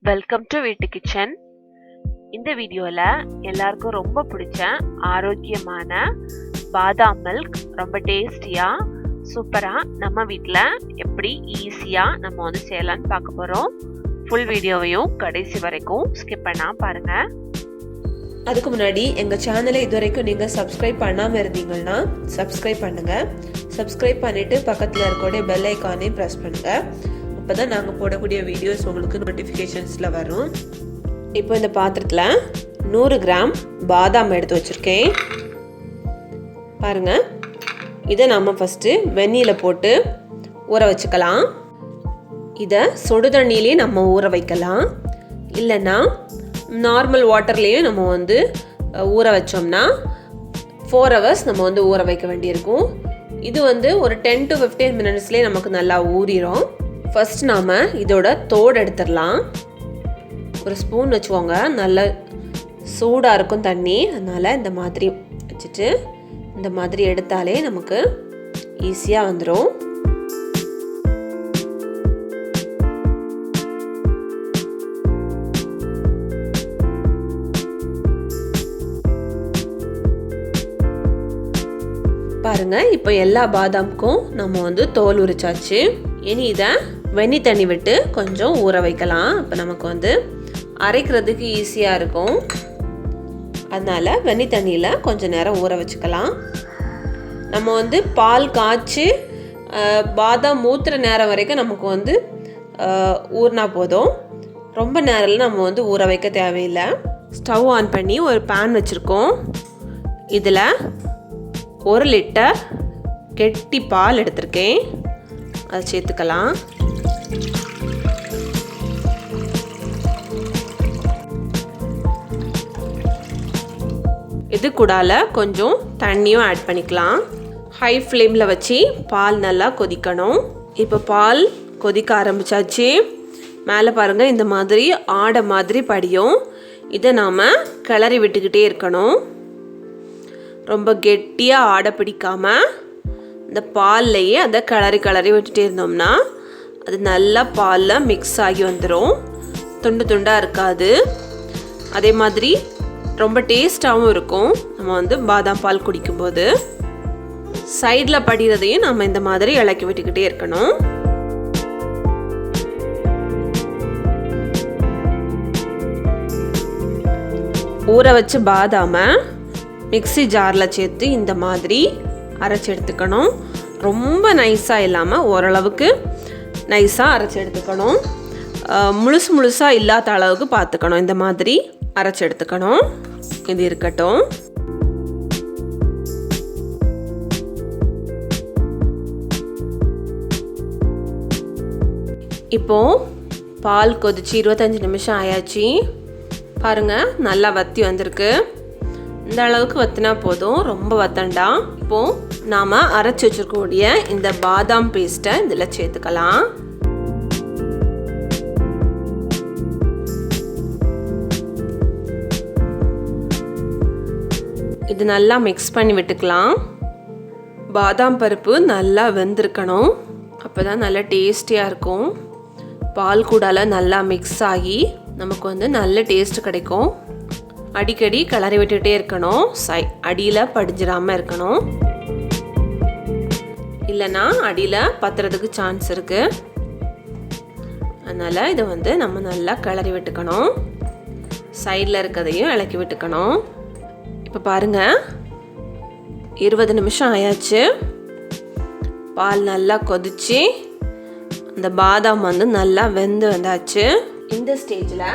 Welcome to வீட்டுக்கிச்சன். இந்த வீடியோவில் எல்லாருக்கும் ரொம்ப பிடிச்ச ஆரோக்கியமான பாதாம் மில்க் ரொம்ப டேஸ்டியாக சூப்பராக நம்ம வீட்டில் எப்படி ஈஸியாக நம்ம வந்து செய்யலான்னு பார்க்க போகிறோம். ஃபுல் வீடியோவையும் கடைசி வரைக்கும் ஸ்கிப் பண்ணாமல் பாருங்கள். அதுக்கு முன்னாடி எங்கள் சேனலை இது வரைக்கும் நீங்கள் சப்ஸ்கிரைப் பண்ணாமல் இருந்தீங்கன்னா சப்ஸ்கிரைப் பண்ணுங்கள். சப்ஸ்கிரைப் பண்ணிவிட்டு பக்கத்தில் இருக்கக்கூடிய பெல் ஐக்கானே ப்ரெஸ் பண்ணுங்கள். அப்போ தான் நாங்கள் போடக்கூடிய வீடியோஸ் உங்களுக்கு நோட்டிஃபிகேஷன்ஸில் வரும். இப்போ இந்த பாத்திரத்தில் 100 கிராம் பாதாம் எடுத்து வச்சுருக்கேன். பாருங்கள், இதை நம்ம ஃபஸ்ட்டு வெந்நீரில் போட்டு ஊற வச்சுக்கலாம். இதை சுடு தண்ணியிலே நம்ம ஊற வைக்கலாம், இல்லைன்னா நார்மல் வாட்டர்லேயும் நம்ம வந்து ஊற வச்சோம்னா 4 hours நம்ம வந்து ஊற வைக்க வேண்டியிருக்கும். இது வந்து ஒரு 10 to 15 minutesலேயே நமக்கு நல்லா ஊறிடும். ஃபர்ஸ்ட் நாம் இதோட தோடு எடுத்துடலாம். ஒரு ஸ்பூன் வச்சுக்கோங்க, நல்ல சூடாக இருக்கும் தண்ணி, அதனால் இந்த மாதிரி வச்சுட்டு இந்த மாதிரி எடுத்தாலே நமக்கு ஈஸியாக வந்துடும். பாருங்க, இப்போ எல்லா பாதாமுக்கும் நம்ம வந்து தோல் உரிச்சாச்சு. இனி இதை வெந்நி தண்ணி விட்டு கொஞ்சம் ஊற வைக்கலாம். அப்போ நமக்கு வந்து அரைக்கிறதுக்கு ஈஸியாக இருக்கும். அதனால் வெந்நி தண்ணியில் கொஞ்சம் நேரம் ஊற வச்சுக்கலாம். நம்ம வந்து பால் காய்ச்சி பாதாம் ஊற்றுற நேரம் வரைக்கும் நமக்கு வந்து ஊறினா போதும். ரொம்ப நேரம் நம்ம வந்து ஊற வைக்க தேவையில்லை. ஸ்டவ் ஆன் பண்ணி ஒரு பேன் வச்சுருக்கோம். இதில் 1 லிட்டர் கெட்டி பால் எடுத்திருக்கேன், அதை சேர்த்துக்கலாம். இது கூடால கொஞ்சம் தண்ணியும் ஆட் பண்ணிக்கலாம். ஹை ஃப்ளேமில் வச்சு பால் நல்லா கொதிக்கணும். இப்போ பால் கொதிக்க ஆரம்பித்தாச்சு. மேலே பாருங்கள், இந்த மாதிரி ஆடை மாதிரி படியும். இதை நாம் கிளறி விட்டுக்கிட்டே இருக்கணும். ரொம்ப கெட்டியாக ஆடை பிடிக்காமல் இந்த பால்லையே அதை கிளறி விட்டுட்டே இருந்தோம்னா அது நல்லா பாலில் மிக்ஸ் ஆகி வந்துடும். துண்டு துண்டாக இருக்காது. அதே மாதிரி ரொம்ப டேஸ்ட்டாகவும் இருக்கும். நம்ம வந்து பாதாம் பால் குடிக்கும்போது சைடில் படிகிறதையும் நம்ம இந்த மாதிரி இளக்கி விட்டுக்கிட்டே இருக்கணும். ஊற வச்ச பாதாமை மிக்ஸி ஜாரில் சேர்த்து இந்த மாதிரி அரைச்சி எடுத்துக்கணும். ரொம்ப நைஸாக இல்லாமல் ஓரளவுக்கு நைஸாக அரைச்சி எடுத்துக்கணும். முழுசாக இல்லாத அளவுக்கு பார்த்துக்கணும். இந்த மாதிரி அரைச்சி எடுத்துக்கணும். இது இருக்கட்டும். இப்போது பால் கொதிச்சு 25 நிமிஷம் ஆயாச்சு. பாருங்கள், நல்லா வற்றி வந்திருக்கு. இந்த அளவுக்கு வற்றினா போதும், ரொம்ப வத்தண்டா. இப்போது நாம் அரைச்சி வச்சுருக்கக்கூடிய இந்த பாதாம் பேஸ்ட்டை இதில் சேர்த்துக்கலாம். இது நல்லா மிக்ஸ் பண்ணி விட்டுக்கலாம். பாதாம் பருப்பு நல்லா வெந்திருக்கணும், அப்போ தான் நல்லா டேஸ்டியாக இருக்கும். பால் கூடால நல்லா மிக்ஸ் ஆகி நமக்கு வந்து நல்ல டேஸ்ட் கிடைக்கும். அடிக்கடி கிளறி விட்டுகிட்டே இருக்கணும். அடியில் படிஞ்சிடாமல் இருக்கணும், இல்லைன்னா அடியில் பத்துறதுக்கு சான்ஸ் இருக்குது. அதனால் இதை வந்து நம்ம நல்லா கிளறி விட்டுக்கணும். சைடில் இருக்கிறதையும் இளக்கி விட்டுக்கணும். இப்போ பாருங்கள், 20 நிமிஷம் ஆயாச்சு. பால் நல்லா கொதிச்சு இந்த பாதாம் வந்து நல்லா வெந்து வந்தாச்சு. இந்த ஸ்டேஜில்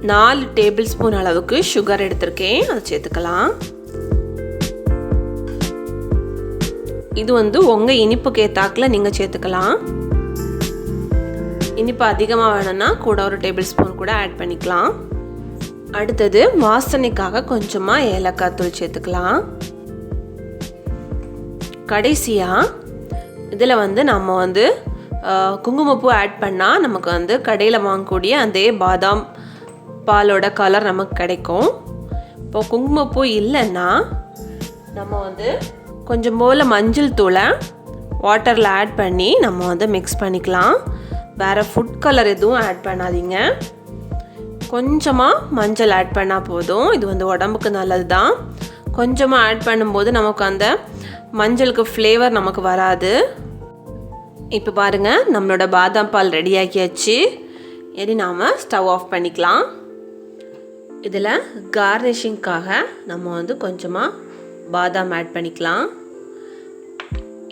4 டேபிள் ஸ்பூன் அளவுக்கு சுகர் எடுத்திருக்கேன், அதை சேர்த்துக்கலாம். இது வந்து உங்கள் இனிப்புக்கு ஏற்றாக்கில் நீங்கள் சேர்த்துக்கலாம். இனிப்பு அதிகமாக வேணும்னா கூட ஒரு டேபிள் ஸ்பூன் கூட ஆட் பண்ணிக்கலாம். அடுத்தது வாசனைக்காக கொஞ்சமாக ஏலக்காய் தூள் சேர்த்துக்கலாம். கடைசியாக இதில் வந்து நம்ம வந்து குங்குமப்பூ ஆட் பண்ணால் நமக்கு வந்து கடையில் வாங்கக்கூடிய அதே பாதாம் பாலோட கலர் நமக்கு கிடைக்கும். இப்போ குங்குமப்பூ இல்லைன்னா நம்ம வந்து கொஞ்சம் போல் மஞ்சள் தூளை வாட்டரில் ஆட் பண்ணி நம்ம வந்து மிக்ஸ் பண்ணிக்கலாம். வேறு ஃபுட் கலர் எதுவும் ஆட் பண்ணாதீங்க. கொஞ்சமாக மஞ்சள் ஆட் பண்ணால் போதும். இது வந்து உடம்புக்கு நல்லது தான். கொஞ்சமாக ஆட் பண்ணும்போது நமக்கு அந்த மஞ்சளுக்கு ஃப்ளேவர் நமக்கு வராது. இப்போ பாருங்கள், நம்மளோட பாதாம் பால் ரெடி ஆக்கியாச்சு. இனி நாம் ஸ்டவ் ஆஃப் பண்ணிக்கலாம். இதில் கார்னிஷிங்காக நம்ம வந்து கொஞ்சமாக பாதாம் ஆட் பண்ணிக்கலாம்.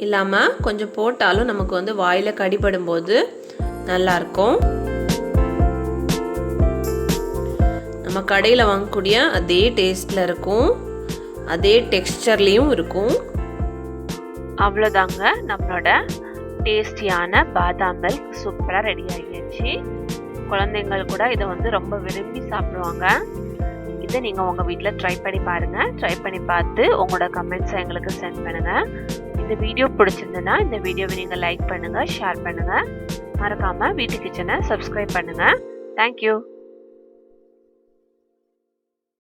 இல்லாமல் கொஞ்சம் போட்டாலும் நமக்கு வந்து வாயில் கடிபடும் போது நல்லாயிருக்கும். நம்ம கடையில் வாங்கக்கூடிய அதே டேஸ்ட்டில் இருக்கும், அதே டெக்ஸ்சர்லேயும் இருக்கும். அவ்வளோதாங்க, நம்மளோட டேஸ்டியான பாதாம் மில்க் சூப்பராக ரெடி ஆகிடுச்சு. குழந்தைங்கள் கூட இதை வந்து ரொம்ப விரும்பி சாப்பிடுவாங்க. இதை நீங்கள் உங்கள் வீட்டில் ட்ரை பண்ணி பாருங்கள். ட்ரை பண்ணி பார்த்து உங்களோட கமெண்ட்ஸை எங்களுக்கு சென்ட் பண்ணுங்கள். இந்த வீடியோ பிடிச்சிருந்ததுன்னா இந்த வீடியோவை நீங்கள் லைக் பண்ணுங்கள், ஷேர் பண்ணுங்கள். மறக்காமல் வீட்டு கிச்சனை சப்ஸ்கிரைப் பண்ணுங்கள். தேங்க்யூ.